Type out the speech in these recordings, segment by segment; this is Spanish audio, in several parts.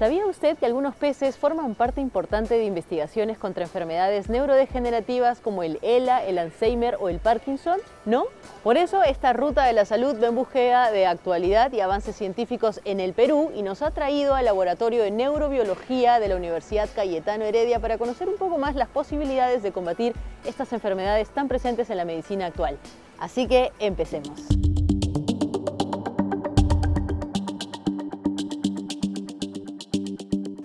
¿Sabía usted que algunos peces forman parte importante de investigaciones contra enfermedades neurodegenerativas como el ELA, el Alzheimer o el Parkinson? ¿No? Por eso esta ruta de la salud va en búsqueda de actualidad y avances científicos en el Perú y nos ha traído al Laboratorio de Neurobiología de la Universidad Cayetano Heredia para conocer un poco más las posibilidades de combatir estas enfermedades tan presentes en la medicina actual. Así que empecemos.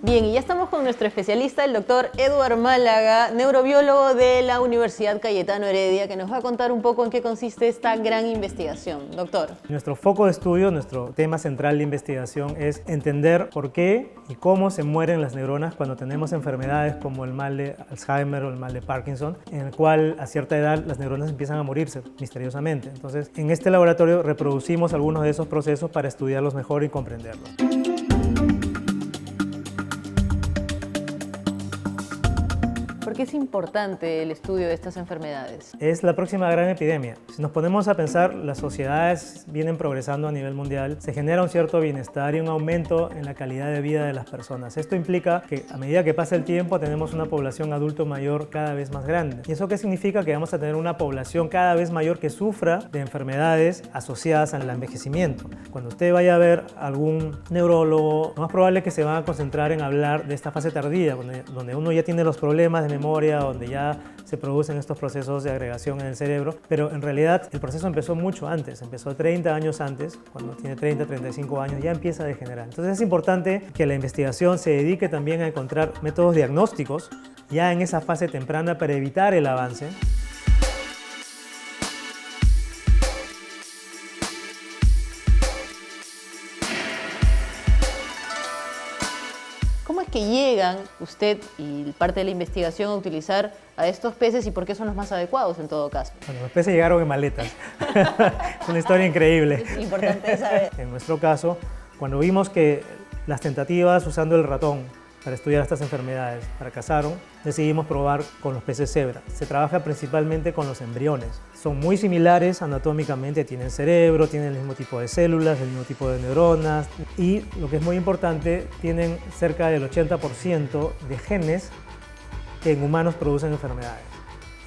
Bien, y ya estamos con nuestro especialista, el doctor Eduard Málaga, neurobiólogo de la Universidad Cayetano Heredia, que nos va a contar un poco en qué consiste esta gran investigación. Doctor. Nuestro foco de estudio, nuestro tema central de investigación es entender por qué y cómo se mueren las neuronas cuando tenemos enfermedades como el mal de Alzheimer o el mal de Parkinson, en el cual a cierta edad las neuronas empiezan a morirse misteriosamente. Entonces, en este laboratorio reproducimos algunos de esos procesos para estudiarlos mejor y comprenderlos. ¿Por qué es importante el estudio de estas enfermedades? Es la próxima gran epidemia. Si nos ponemos a pensar, las sociedades vienen progresando a nivel mundial, se genera un cierto bienestar y un aumento en la calidad de vida de las personas. Esto implica que a medida que pasa el tiempo tenemos una población adulto mayor cada vez más grande. ¿Y eso qué significa? Que vamos a tener una población cada vez mayor que sufra de enfermedades asociadas al envejecimiento. Cuando usted vaya a ver algún neurólogo, lo más probable es que se van a concentrar en hablar de esta fase tardía, donde uno ya tiene los problemas de memoria, donde ya se producen estos procesos de agregación en el cerebro, pero en realidad el proceso empezó mucho antes, empezó 30 años antes, cuando tiene 30, 35 años ya empieza a degenerar. Entonces es importante que la investigación se dedique también a encontrar métodos diagnósticos ya en esa fase temprana para evitar el avance. ¿Cómo es que llegan usted y parte de la investigación a utilizar a estos peces y por qué son los más adecuados en todo caso? Bueno, los peces llegaron en maletas. Es una historia increíble. Es importante saber. En nuestro caso, cuando vimos que las tentativas usando el ratón para estudiar estas enfermedades fracasaron, decidimos probar con los peces cebra. Se trabaja principalmente con los embriones. Son muy similares anatómicamente, tienen cerebro, tienen el mismo tipo de células, el mismo tipo de neuronas y, lo que es muy importante, tienen cerca del 80% de genes que en humanos producen enfermedades.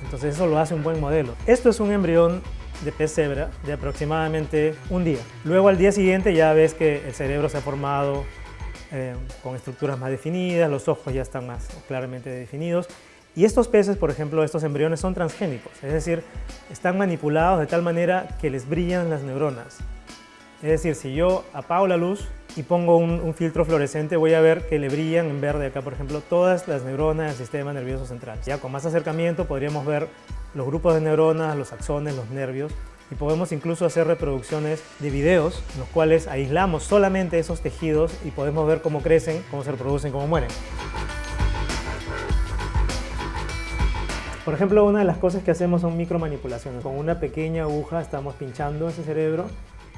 Entonces eso lo hace un buen modelo. Esto es un embrión de pez cebra de aproximadamente un día. Luego al día siguiente ya ves que el cerebro se ha formado con estructuras más definidas, los ojos ya están más claramente definidos. Y estos peces, por ejemplo, estos embriones son transgénicos, es decir, están manipulados de tal manera que les brillan las neuronas. Es decir, si yo apago la luz y pongo un filtro fluorescente, voy a ver que le brillan en verde acá, por ejemplo, todas las neuronas del sistema nervioso central. Ya con más acercamiento podríamos ver los grupos de neuronas, los axones, los nervios, y podemos incluso hacer reproducciones de videos en los cuales aislamos solamente esos tejidos y podemos ver cómo crecen, cómo se reproducen, cómo mueren. Por ejemplo, una de las cosas que hacemos son micromanipulaciones. Con una pequeña aguja estamos pinchando ese cerebro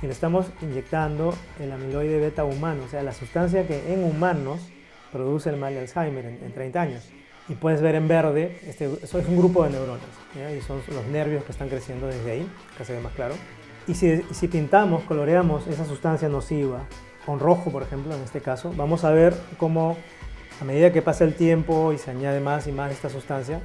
y le estamos inyectando el amiloide beta humano, o sea, la sustancia que en humanos produce el mal de Alzheimer en 30 años. Y puedes ver en verde, eso es un grupo de neuronas, ¿ya? Y son los nervios que están creciendo desde ahí, que se ve más claro. Y si pintamos, coloreamos esa sustancia nociva con rojo, por ejemplo, en este caso, vamos a ver cómo a medida que pasa el tiempo y se añade más y más de esta sustancia,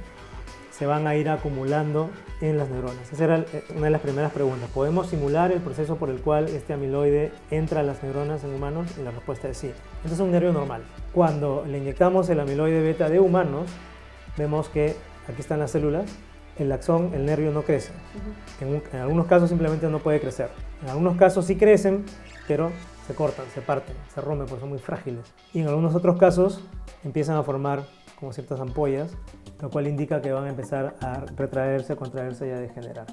se van a ir acumulando en las neuronas. Esa era una de las primeras preguntas. ¿Podemos simular el proceso por el cual este amiloide entra a las neuronas en humanos? Y la respuesta es sí. Esto es un nervio normal. Cuando le inyectamos el amiloide beta de humanos, vemos que aquí están las células, el axón, el nervio no crece. En algunos casos simplemente no puede crecer. En algunos casos sí crecen, pero se cortan, se parten, se rompen porque son muy frágiles. Y en algunos otros casos empiezan a formar como ciertas ampollas, lo cual indica que van a empezar a retraerse, a contraerse y a degenerar.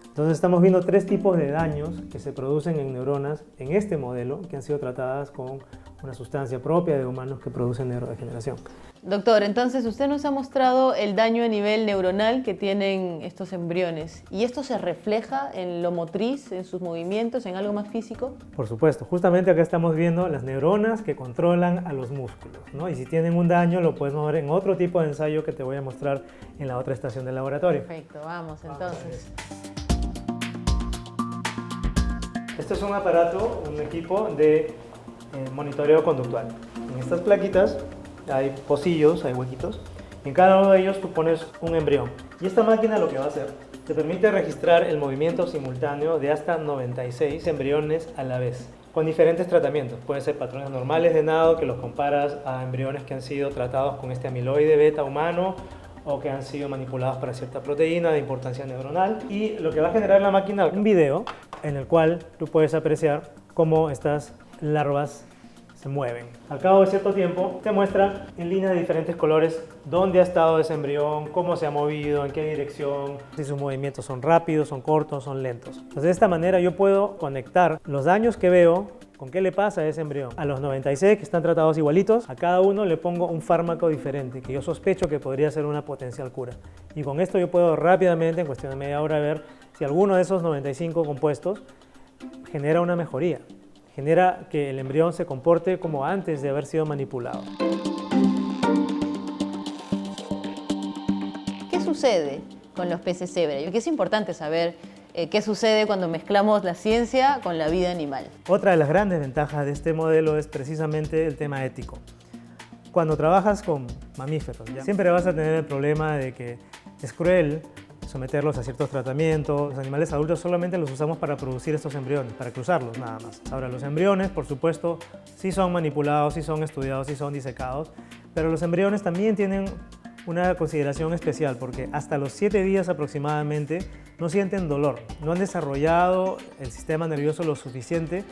Entonces estamos viendo tres tipos de daños que se producen en neuronas en este modelo que han sido tratadas con una sustancia propia de humanos que produce neurodegeneración. Doctor, entonces usted nos ha mostrado el daño a nivel neuronal que tienen estos embriones. ¿Y esto se refleja en lo motriz, en sus movimientos, en algo más físico? Por supuesto. Justamente acá estamos viendo las neuronas que controlan a los músculos, ¿no? Y si tienen un daño lo podemos ver en otro tipo de ensayo que te voy a mostrar en la otra estación del laboratorio. Perfecto, vamos entonces. Este es un aparato, un equipo de monitoreo conductual. En estas plaquitas hay pocillos, hay huequitos. En cada uno de ellos tú pones un embrión. Y esta máquina lo que va a hacer, te permite registrar el movimiento simultáneo de hasta 96 embriones a la vez, con diferentes tratamientos. Pueden ser patrones normales de nado, que los comparas a embriones que han sido tratados con este amiloide beta humano o que han sido manipulados para cierta proteína de importancia neuronal. Y lo que va a generar la máquina, un video en el cual tú puedes apreciar cómo estas larvas se mueven. Al cabo de cierto tiempo te muestra en líneas de diferentes colores dónde ha estado ese embrión, cómo se ha movido, en qué dirección, si sus movimientos son rápidos, son cortos, son lentos. Entonces de esta manera yo puedo conectar los daños que veo con qué le pasa a ese embrión. A los 96 que están tratados igualitos, a cada uno le pongo un fármaco diferente que yo sospecho que podría ser una potencial cura. Y con esto yo puedo rápidamente, en cuestión de media hora, ver si alguno de esos 95 compuestos genera una mejoría. Genera que el embrión se comporte como antes de haber sido manipulado. ¿Qué sucede con los peces cebra? Y que es importante saber qué sucede cuando mezclamos la ciencia con la vida animal. Otra de las grandes ventajas de este modelo es precisamente el tema ético. Cuando trabajas con mamíferos, siempre vas a tener el problema de que es cruel someterlos a ciertos tratamientos. Los animales adultos solamente los usamos para producir estos embriones, para cruzarlos nada más. Ahora, los embriones, por supuesto, sí son manipulados, sí son estudiados, sí son disecados, pero los embriones también tienen una consideración especial porque hasta los 7 días aproximadamente no sienten dolor, no han desarrollado el sistema nervioso lo suficiente.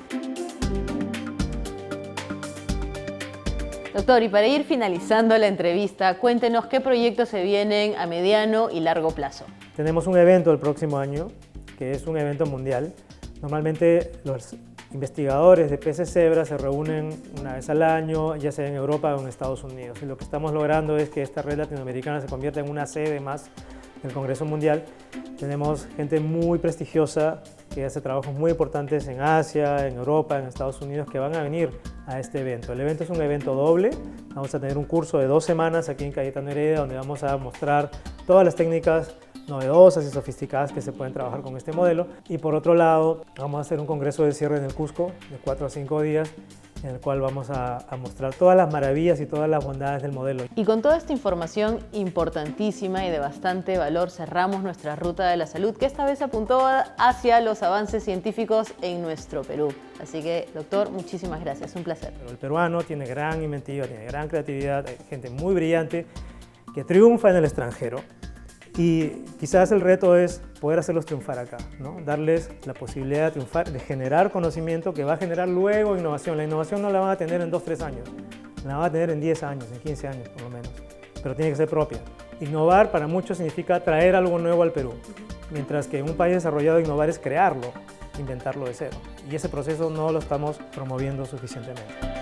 Doctor, y para ir finalizando la entrevista, cuéntenos qué proyectos se vienen a mediano y largo plazo. Tenemos un evento el próximo año, que es un evento mundial. Normalmente los investigadores de peces cebra se reúnen una vez al año, ya sea en Europa o en Estados Unidos. Y lo que estamos logrando es que esta red latinoamericana se convierta en una sede más del Congreso Mundial. Tenemos gente muy prestigiosa que hace trabajos muy importantes en Asia, en Europa, en Estados Unidos, que van a venir a este evento. El evento es un evento doble. Vamos a tener un curso de 2 semanas aquí en Cayetano Heredia, donde vamos a mostrar todas las técnicas novedosas y sofisticadas que se pueden trabajar con este modelo. Y por otro lado, vamos a hacer un congreso de cierre en el Cusco de 4 a 5 días, en el cual vamos a mostrar todas las maravillas y todas las bondades del modelo. Y con toda esta información importantísima y de bastante valor, cerramos nuestra ruta de la salud, que esta vez apuntó hacia los avances científicos en nuestro Perú. Así que, doctor, muchísimas gracias, un placer. Pero el peruano tiene gran inventiva, tiene gran creatividad, hay gente muy brillante que triunfa en el extranjero. Y quizás el reto es poder hacerlos triunfar acá, ¿no? Darles la posibilidad de triunfar, de generar conocimiento que va a generar luego innovación. La innovación no la van a tener en 2 o 3 años, la van a tener en 10 años, en 15 años por lo menos, pero tiene que ser propia. Innovar para muchos significa traer algo nuevo al Perú, mientras que en un país desarrollado innovar es crearlo, inventarlo de cero. Y ese proceso no lo estamos promoviendo suficientemente.